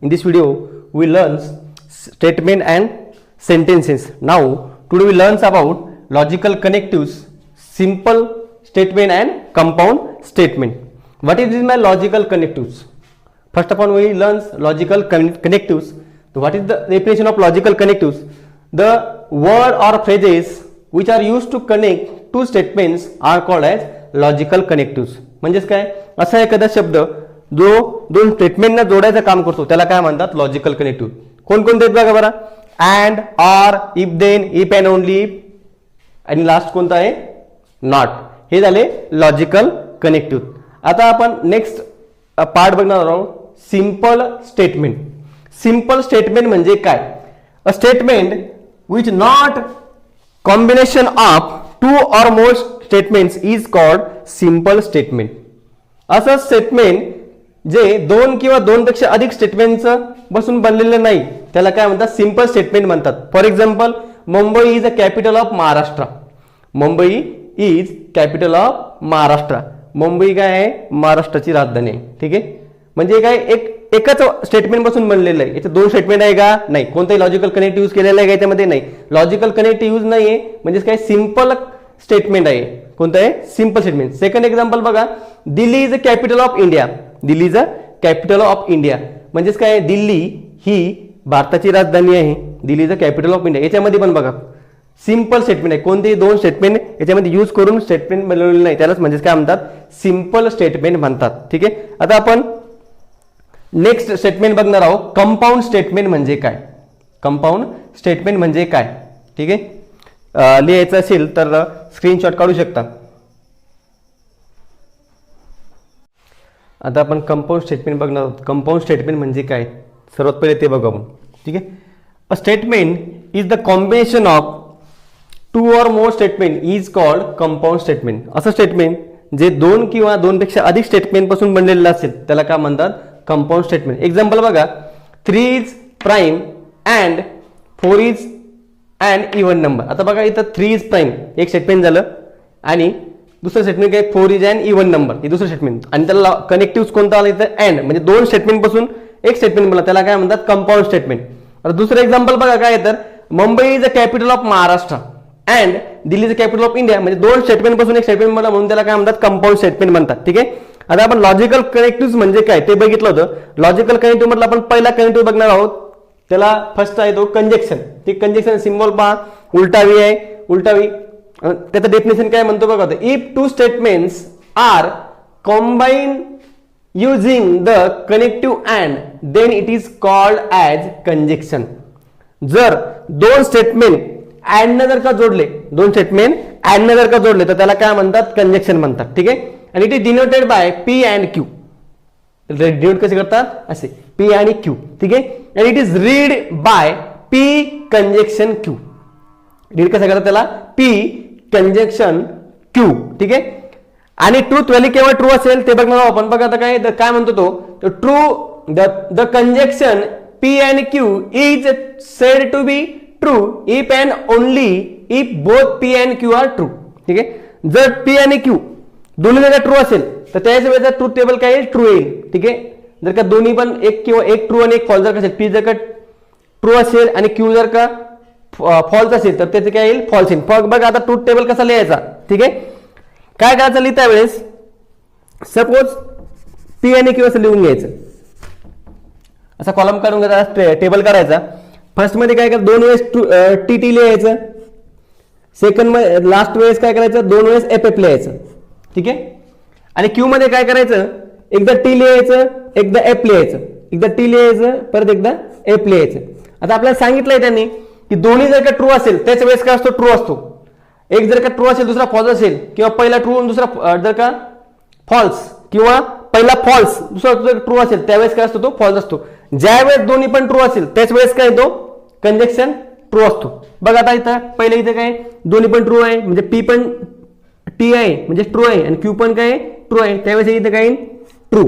In this video, we learn statement and sentences. Now, today we learn about logical connectives, simple statement and compound statement. What is my logical connectives? First of all, we learn logical connectives. So what is the definition of logical connectives? The word or phrases which are used to connect two statements are called as logical connectives. म्हणजेच काय, असा एखादा शब्द जो दोन स्टेटमेंटना जोडायचं काम करतो त्याला काय म्हणतात, लॉजिकल कनेक्टिव्ह. कोण कोणते आहेत बघा बरं, and, or, if then, if and only, आणि लास्ट कोणता आहे, नॉट. हे झाले लॉजिकल कनेक्टिव्ह. आता आपण नेक्स्ट पार्ट बघणार आहोत, सिंपल स्टेटमेंट. सिंपल स्टेटमेंट म्हणजे काय, a statement which not combination of two or more statements is called simple statement. असं स्टेटमेंट जे दोन किंवा दोनपेक्षा अधिक स्टेटमेंटचं बसून बनलेलं नाही त्याला काय म्हणतात, सिंपल स्टेटमेंट म्हणतात. For example, Mumbai is a capital of Maharashtra. Mumbai is capital of Maharashtra. Mumbai काय आहे, महाराष्ट्राची राजधानी आहे. ठीक आहे, म्हणजे काय एकच स्टेटमेंट पासून बनलेलं आहे. याचे दोन स्टेटमेंट आहे का, नाही. कोणताही लॉजिकल कनेक्ट यूज केलेला आहे का याच्यामध्ये, नाही. लॉजिकल कनेक्ट यूज नाहीये, म्हणजे काय, सिंपल स्टेटमेंट आहे. कोणतं आहे, सिंपल स्टेटमेंट. सेकंड एक्झाम्पल बघा, Delhi is a capital of India. Delhi is a capital of India म्हणजेच काय, दिल्ली ही भारताची राजधानी आहे. Delhi is a capital of India. याच्यामध्ये पण बघा सिंपल स्टेटमेंट आहे. कोणतेही दोन स्टेटमेंट याच्यामध्ये यूज करून स्टेटमेंट बनवलेलं नाही, त्यालाच म्हणजेच काय म्हणतात, सिंपल स्टेटमेंट म्हणतात. ठीक आहे, आता आपण नेक्स्ट स्टेटमेंट बघणार आहोत, कंपाऊंड स्टेटमेंट म्हणजे काय. कंपाऊंड स्टेटमेंट म्हणजे काय, ठीक आहे. लिहायचं असेल तर स्क्रीनशॉट काढू शकता. आता आपण कंपाऊंड स्टेटमेंट बघणार आहोत. कंपाऊंड स्टेटमेंट म्हणजे काय, सर्वात पहिले ते बघू आपण. ठीक आहे, a statement is the combination of two or more statement is called compound statement. असं स्टेटमेंट जे दोन किंवा दोनपेक्षा अधिक स्टेटमेंट पासून बनलेलं असेल त्याला काय म्हणतात, कंपाऊंड स्टेटमेंट. एक्झाम्पल बघा, 3 is prime and 4 is and even number. आता बघा इथं 3 इज प्राईम एक स्टेटमेंट झालं, आणि दुसरं स्टेटमेंट काय, 4 इज अँड इव्हन नंबर, हे दुसरं स्टेटमेंट. आणि त्याला कनेक्टिव्ह कोणता आला इथं, अँड, म्हणजे दोन स्टेटमेंट पासून एक स्टेटमेंट बनला त्याला काय म्हणतात, कंपाऊंड स्टेटमेंट. आता दुसरं एक्झाम्पल बघा काय तर, Mumbai is a capital of Maharashtra and Delhi is a capital of India, म्हणजे दोन स्टेटमेंट पासून एक स्टेटमेंट बनला म्हणून त्याला काय म्हणतात, कंपाऊंड स्टेटमेंट म्हणतात. ठीक आहे, आता आपण लॉजिकल कनेक्टिव्ह म्हणजे काय ते बघितलं होतं. लॉजिकल कनेक्टिव्ह म्हटलं आपण पहिला कनेक्टिव्ह बघणार आहोत. त्याला फर्स्ट आहे तो कंजक्शन. ते कंजक्शन सिम्बॉल पहा, उलटावी आहे, उलटावी. त्याचं डेफिनेशन काय म्हणतो बघा, if two statements are combine using the connective and then it is called as conjunction. जर दोन स्टेटमेंट अँड जर का जोडले, दोन स्टेटमेंट अँड जर का जोडले तर त्याला काय म्हणतात, कंजक्शन म्हणतात. ठीक आहे, आणि it is denoted by P and Q. Denote कसे करतात, असे पी आणि क्यू. ठीक आहे, आणि it is read by P conjunction Q. Read कसं करतात त्याला, पी कंजक्शन क्यू. ठीक आहे, आणि ट्रूथ व्हॅल्यू केव्हा ट्रू असेल ते बघणार आहोत आपण. बघा आता काय म्हणतो तो, true the conjunction P and Q is said to be true if and only if both P and Q are true. ठीक आहे, जर पी आणि क्यू दोन्ही जर ट्रू असेल तर त्याच वेळेचा ट्रूथ टेबल काय येईल, ट्रू येईल. ठीक आहे, जर का दोन्ही पण एक किंवा एक ट्रू आणि एक फॉल्स जर का असेल, पी जर का ट्रू असेल आणि क्यू जर का फॉल्स असेल तर त्याचे काय येईल, फॉल्स येईल. बघा आता ट्रूथ टेबल कसा लिहायचा. ठीक आहे, काय करायचं लिहिता वेळेस, सपोज पी आणि क्यू असं लिहून घ्यायचं, असा कॉलम काढून घ्यायचा, टेबल काढायचा. फर्स्ट मध्ये काय करायचं, 2 वेळेस टी टी लिहायचं. सेकंड मध्ये लास्ट वेळेस काय करायचं, 2 वेळेस एफ एफ लिहायचं. ठीक आहे, आणि क्यू मध्ये काय करायचं, एकदा टी लिहायचं, एकदा एफ लिहायचं, एकदा टी लिहायचं, परत एकदा एफ लिहायचं. आता आपल्याला सांगितलंय त्यांनी की दोन्ही जर का ट्रू असेल त्याच वेळेस काय असतो, ट्रू असतो. एक जर का ट्रू असेल दुसरा फॉल्स असेल, किंवा पहिला ट्रू दुसरा जर का फॉल्स, किंवा पहिला फॉल्स दुसरा ट्रू असेल त्यावेळेस काय असतो, तो फॉल्स असतो. ज्यावेळेस दोन्ही पण ट्रू असेल त्याच वेळेस काय तो कंजक्शन ट्रू असतो. बघा आता इथं पहिले इथे काय, दोन्ही पण ट्रू आहे म्हणजे पी पण टी आहे म्हणजे ट्रू आहे, आणि क्यू पण काय ट्रू आहे, त्यावेळेस इथे काय ट्रू.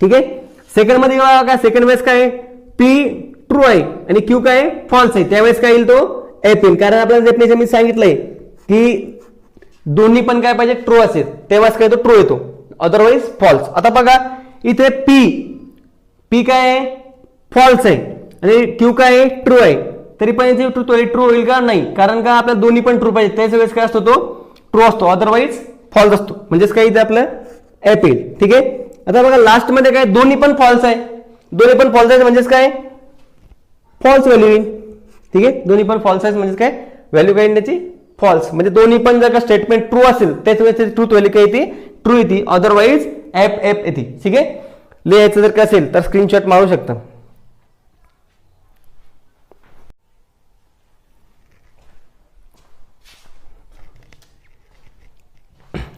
ठीक आहे, सेकंड मध्ये काय, सेकंड वेळेस काय, पी ट्रू आहे आणि क्यू काय फॉल्स आहे, त्यावेळेस काय येईल तो एफ येईल. कारण आपल्याला डेफिनेशन मी सांगितलंय की दोन्ही पण काय पाहिजे, ट्रू असेल तेव्हाच काय तो ट्रू येतो, अदरवाईज फॉल्स. आता बघा इथे पी पी काय आहे, फॉल्स आहे आणि क्यू काय आहे, ट्रू आहे. तरी पण याची ट्रू होईल का, नाही, कारण का आपल्याला दोन्ही पण ट्रू पाहिजे, त्याच वेळेस काय असतो तो ट्रू असतो, अदरवाईज फॉल्स असतो. म्हणजेच काय इथे आपलं ऍप येईल. ठीक आहे. आता बघा लास्ट मध्ये काय, दोन्ही पण फॉल्स आहे, दोन्ही पण फॉल्स आहे म्हणजेच काय फॉल्स व्हॅल्यू येईल. ठीक आहे. दोन्ही पण फॉल्स आहे म्हणजेच काय व्हॅल्यू काय त्याची फॉल्स. म्हणजे दोन्ही पण जर का स्टेटमेंट ट्रू असेल त्याच वेळेस ट्रूथ व्हॅल्यू काय येते, ट्रू येते, अदरवाईज ऍप येते. ठीक आहे. लिहायचं जर का असेल तर स्क्रीनशॉट मारू शकता.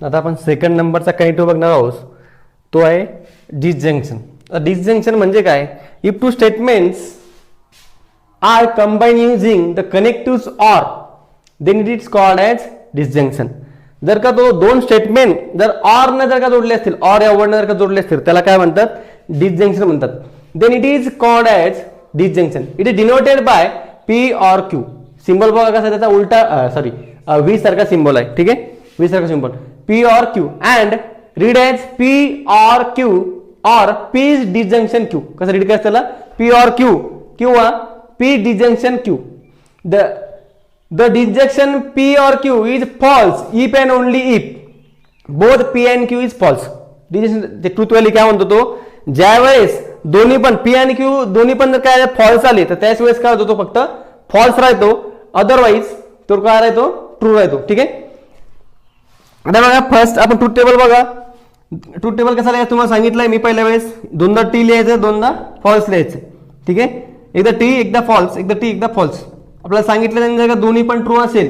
आता आपण सेकंड नंबरचा कनेक्टिव्ह बघणार आहोत, तो आहे डिसजंक्शन. डिसजंक्शन म्हणजे काय, if two statements are combine using the connective or then it is called as disjunction. जर का तो दोन स्टेटमेंट जर ऑर ने जर का जोडले असतील, ऑर या वर्ड ने जर का जोडले असतील त्याला काय म्हणतात, डिसजंक्शन म्हणतात. Then it is called as disjunction. It is denoted by P or Q. Symbol बघा कसा त्याचा उलटा सॉरी व्ही सारखा सिंबल आहे. ठीक आहे. व्ही सारखा symbol P or Q and read as P or Q or P is disjunction Q. कसं रीड करायचं त्याला, P or Q किंवा P disjunction Q. The disjunction P or Q is false if and only if both P and Q is false. Disjunction truth value काय म्हणतो तो, ज्या वेळेस दोन्ही पण P आणि Q दोन्ही पण जर काय फॉल्स आले तर त्याच वेळेस काय होतो, तो फक्त फॉल्स राहतो, अदरवाईज तो काय राहतो, ट्रू राहतो. ठीक आहे. आता बघा फर्स्ट आपण ट्रूथ टेबल बघा. ट्रूथ टेबल कसा लिहायचं तुम्हाला सांगितलंय मी पहिल्या वेळेस, दोनदा टी लिहायचं, दोनदा फॉल्स लिहायचं. ठीक आहे. एकदा टी एकदा फॉल्स, एकदा टी एकदा फॉल्स. आपल्याला सांगितलं त्यांनी जर का दोन्ही पण ट्रू असेल,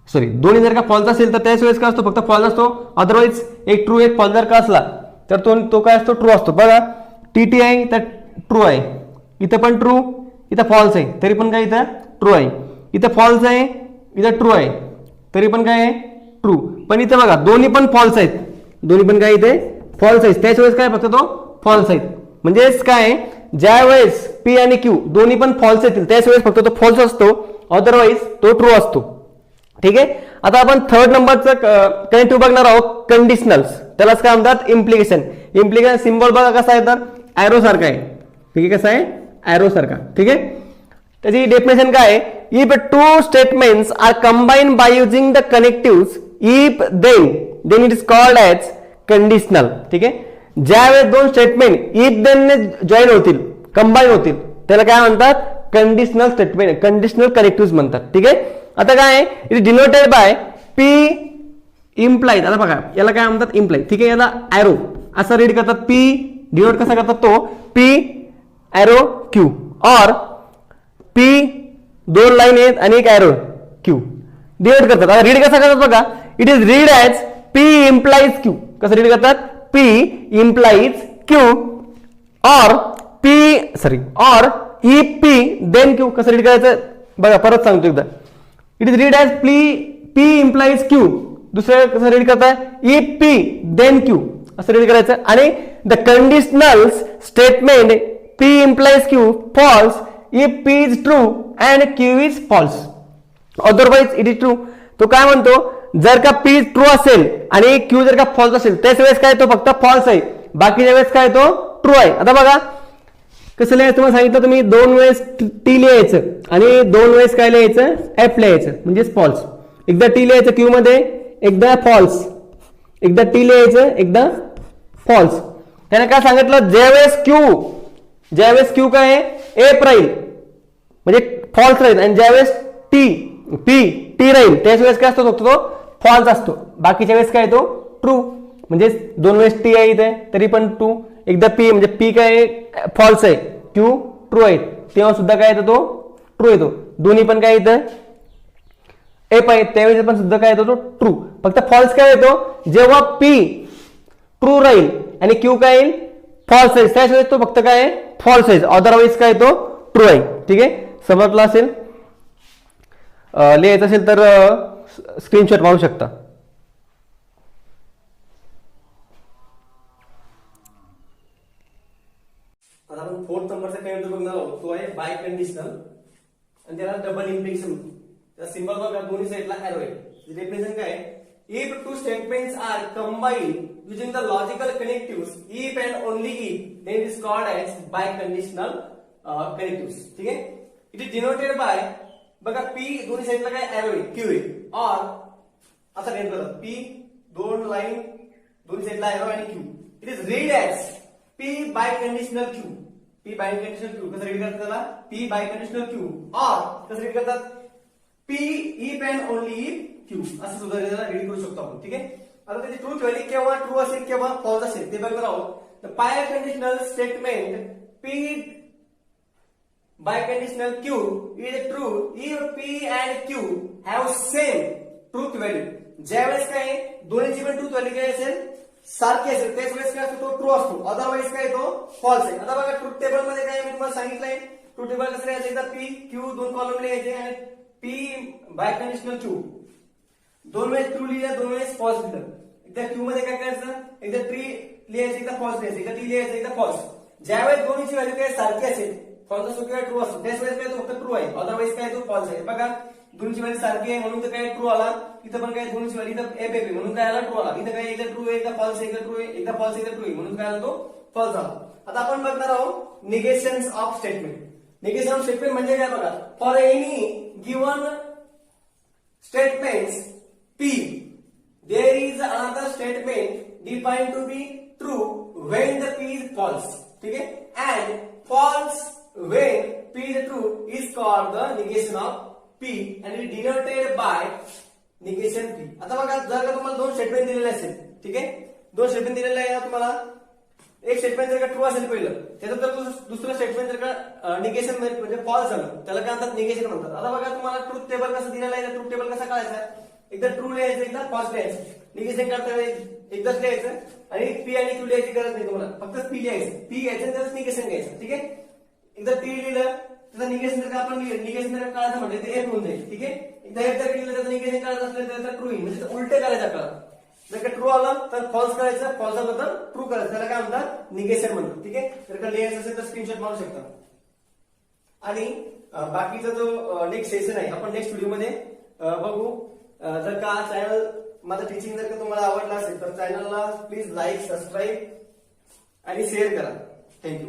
सॉरी दोन्ही जर का फॉल्स असेल तर त्याच वेळेस काय असतो, फक्त फॉल्स असतो, अदरवाईज एक ट्रू एक फॉल्स जर का असला तर तो काय असतो, ट्रू असतो. बघा टी टी आहे तर ट्रू आहे, इथं पण ट्रू, इथं फॉल्स आहे तरी पण काय इथं ट्रू आहे, इथं फॉल्स आहे इथं ट्रू आहे तरी पण काय आहे ट्रू. पण इथे बघा दोन्ही पण फॉल्स आहेत, दोन्ही पण काय इथे फॉल्स आहेत, त्याच वेळेस काय फक्त तो फॉल्स आहेत. म्हणजेच काय, ज्या वेळेस पी आणि क्यू दोन्ही पण फॉल्स येतील त्याच वेळेस फक्त तो फॉल्स असतो, अदरवाईज तो ट्रू असतो. ठीक आहे. आता आपण थर्ड नंबरचं कनेक्टिव्ह बघणार आहोत, कंडिशनल्स. त्यालाच काय म्हणतात, इम्प्लिकेशन. इम्प्लिकेशन सिम्बॉल बघा कसा आहे, तर ॲरो सारखा आहे. ठीक आहे. कसा आहे, ॲरो सारखा. ठीक आहे. त्याची डेफिनेशन काय आहे, if two statements are combined by using the connective if then it is called as conditional. ठीक आहे. ज्यावेळेस दोन स्टेटमेंट इफ देन ने जॉईन होतील, कंबाईन होतील, त्याला काय म्हणतात, कंडिशनल स्टेटमेंट, कंडिशनल कनेक्टिव्ह म्हणतात. ठीक आहे. आता काय, it is denoted by P implies. आता बघा याला काय म्हणतात, इम्प्लाइज. ठीक आहे. याला ॲरो असं रीड करतात, पी डिनोट कसा करतात तो, पी ॲरो क्यू, और पी दोन लाईन आहेत आणि एक ॲरो क्यू डिनोट करतात. आता रीड कसा करतात बघा, it is read as P implies Q. कसं रीड करतात, पी इम्प्लाइज क्यू और इफ पी देन क्यू. कसं रीड करायचं बघा, परत सांगतो एकदा. It is read as P implies Q. दुसरं कसं रीड करताय, इफ पी देन क्यू असं रीड करायचं. आणि the conditional statement P implies Q false if P is true and Q is false, otherwise it is true. तो काय म्हणतो, जर का पी ट्रू असेल आणि क्यू जर का फॉल्स असेल त्याच वेळेस काय तो फक्त फॉल्स आहे, बाकीच्या वेळेस काय तो ट्रू आहे. आता बघा कसं लिहायचं, तुम्हाला सांगितलं तुम्ही दोन वेळेस टी लिहायचं आणि दोन वेळेस काय लिहायचं, एफ लिहायचं म्हणजेच फॉल्स. एकदा टी लिहायचं क्यू मध्ये, एकदा फॉल्स, एकदा टी लिहायचं एकदा फॉल्स. त्याने काय सांगितलं, ज्यावेळेस क्यू काय आहे, एफ राहील म्हणजे फॉल्स राहील, आणि ज्यावेळेस टी राहील त्याच वेळेस काय असतो, तो फॉल्स असतो, बाकीच्या वेळेस काय तो ट्रू. म्हणजे दोन वेळेस टी आहे इथे तरी पण ट्रू, एकदा पी म्हणजे पी काय फॉल्स आहे, क्यू ट्रू आहे तेव्हा सुद्धा काय येतो, तो ट्रू येतो. दोन्ही पण काय येतं, एफ आहे त्यावेळेस पण सुद्धा काय येतो, तो ट्रू. फक्त फॉल्स काय येतो, जेव्हा पी ट्रू राहील आणि क्यू काय येईल, फॉल्स आहे, त्याच वेळेस तो फक्त काय फॉल्स आहे, अदरवाईज काय तो ट्रू आहे. ठीक आहे. समजलं असेल, लिहायचं असेल तर स्क्रीनशॉट मारू शकता. आता आपण फोर्थ नंबरचा कनेक्टिव्ह बघणार आहोत, तो आहे बाय कंडिशनल आणि त्याला डबल इम्प्लिकेशन. त्या सिंबल बघा दोन्ही साईडला ॲरो आहे. डेफिनेशन काय, if two statements are combined using the logical connectives if and only if, then it is called as biconditional connectives. ठीक आहे. It is denoted by बघा P दोन्ही साईडला काय एरो आहे Q आहे और असा डेट बघा P दोन लाईन दोन्ही साईडला एरो आणि Q. It is read as P biconditional Q. P biconditional Q कसं रीड करतात त्याला P biconditional Q और कसं रीड करतात P if and only if Q असं सुद्धा त्याला रीड करू शकतो आपण. ठीक आहे. आता त्याची ट्रूथ व्हॅल्यू केव्हा ट्रू असेल केव्हा फॉल्स असेल ते बघणार आहोत. The biconditional statement P biconditional Q is true if P and Q have same truth value. ज्यावेळेस काय दोन्हीची पण ट्रूथ व्हॅल्यू काय असेल सारखी असेल त्याच वेळेस काय असतो तो ट्रू असतो अदरवाईज काय तो फॉल्स आहे. आता बघा ट्रूथ टेबल मध्ये काय मी तुम्हाला सांगितलंय ट्रूथ टेबल कसं लिहायचं एकदा P Q दोन कॉलम लिहायचे आणि P biconditional Q दोन वेळेस ट्रू लिहिलं दोन वेळेस फॉल्स लिहिलं. एकदा Q मध्ये काय करायचं एकदा ट्री लिहायचं एकदा फॉल्स लिहायचं एकदा टी लिहायचं एकदा फॉल्स. ज्यावेळेस दोन्हीची व्हॅल्यू काय सारखी असेल फॉल्स असतो किंवा ट्रू असतो त्याच वेळेस काय तो फक्त ट्रू आहे अदरवाईज काय तो फॉल्स आहे. बघा दोन्हीची व्हॅल्यू सारखी आहे म्हणून तर काय ट्रू आला इथं पण काय दोन्हीची व्हॅल्यू इथं ए बी म्हणून काय आला ट्रू आला इथं काय एकदा ट्रू आहे एकदा फॉल्स एकदा ट्रू आहे एकदा फॉल्स एकदा ट्रू आहे म्हणून काय आला तो फॉल्स आला. आता आपण बघणार आहोत negations of statement. Negation of statement म्हणजे काय बघा for any given statements P there is another statement defined to be true when the P is false. ठीक है. And false when P is true is called the negation of P and it is denoted by negation P. आता बघा जर का तुम्हाला दोन statement दिलेले असेल ठीक आहे दोन स्टेटमेंट दिलेले आहे तुम्हाला एक स्टेटमेंट जर का ट्रू असेल पहिलं त्याचं तर दुसरं स्टेटमेंट जर का निगेशन म्हणजे फॉल्स झालं त्याला काय म्हणतात निगेशन म्हणतात. आता बघा तुम्हाला ट्रूथ टेबल कसं दिलेलं आहे ट्रूथ टेबल कसा काढायचा एकदा ट्रू लिहायचं एकदा फॉल्स लिहायचं. निगेशन करता एकदाच लिहायचं आणि P आणि Q लिहायची गरज नाही तुम्हाला फक्त P लिहायचं P घ्यायचं त्याचं निगेशन घ्यायचं. ठीक आहे. एकदा T लिहिलं त्याचं निगेशन जर का आपण निगेशन जर काढायचं म्हटलं ते F होऊन जाईल. ठीक आहे. एकदा F जर लिहिलं त्याचं निगेशन काढायचं असलं तर ट्रू म्हणजे उलटे करायचं आपल्याला जर का ट्रू आलं तर फॉल्स करायचं फॉल्स आलं तर ट्रू करायचं त्याला काय म्हणतात निगेशन म्हणतात. ठीक आहे. जर का लिहायचं असेल तर स्क्रीनशॉट मारू शकता. आणि बाकीचा जो नेक्स्ट सेशन आहे आपण नेक्स्ट व्हिडिओमध्ये बघू. जर का चॅनल माझं टीचिंग जर का तुम्हाला आवडलं असेल तर चॅनलला प्लीज लाईक सबस्क्राईब आणि शेअर करा. थँक्यू.